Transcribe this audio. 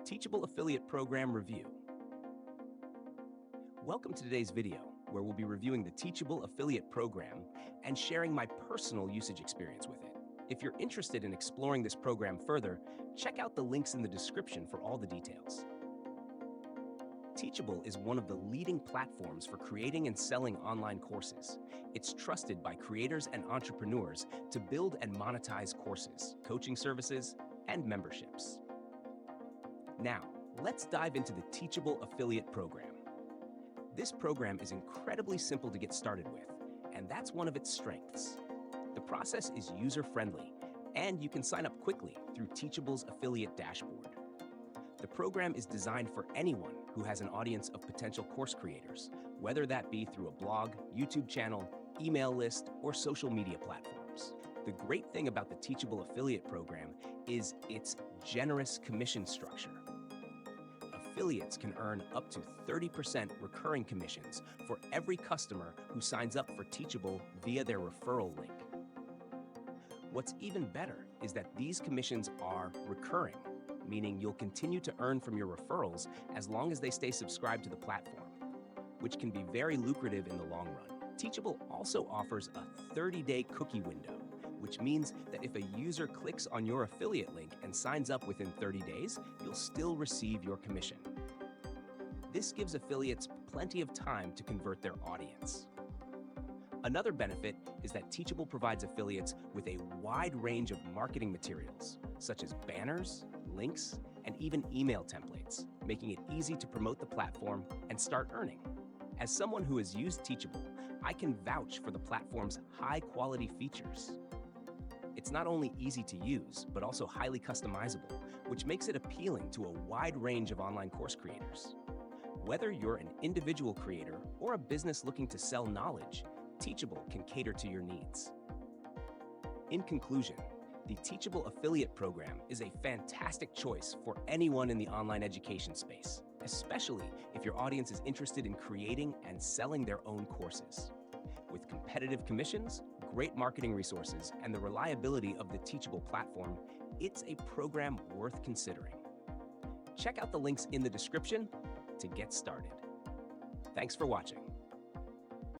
Teachable Affiliate Program Review. Welcome to today's video, where we'll be reviewing the Teachable Affiliate Program and sharing my personal usage experience with it. If you're interested in exploring this program further, check out the links in the description for all the details. Teachable is one of the leading platforms for creating and selling online courses. It's trusted by creators and entrepreneurs to build and monetize courses, coaching services, and memberships. Now, let's dive into the Teachable Affiliate Program. This program is incredibly simple to get started with, and that's one of its strengths. The process is user-friendly, and you can sign up quickly through Teachable's affiliate dashboard. The program is designed for anyone who has an audience of potential course creators, whether that be through a blog, YouTube channel, email list, or social media platforms. The great thing about the Teachable Affiliate Program is its generous commission structure. Affiliates can earn up to 30% recurring commissions for every customer who signs up for Teachable via their referral link. What's even better is that these commissions are recurring, meaning you'll continue to earn from your referrals as long as they stay subscribed to the platform, which can be very lucrative in the long run. Teachable also offers a 30-day cookie window, which means that if a user clicks on your affiliate link and signs up within 30 days, you'll still receive your commission. This gives affiliates plenty of time to convert their audience. Another benefit is that Teachable provides affiliates with a wide range of marketing materials, such as banners, links, and even email templates, making it easy to promote the platform and start earning. As someone who has used Teachable, I can vouch for the platform's high-quality features. It's not only easy to use, but also highly customizable, which makes it appealing to a wide range of online course creators. Whether you're an individual creator or a business looking to sell knowledge, Teachable can cater to your needs. In conclusion, the Teachable Affiliate Program is a fantastic choice for anyone in the online education space, especially if your audience is interested in creating and selling their own courses. With competitive commissions, great marketing resources, and the reliability of the Teachable platform, it's a program worth considering. Check out the links in the description to get started. Thanks for watching.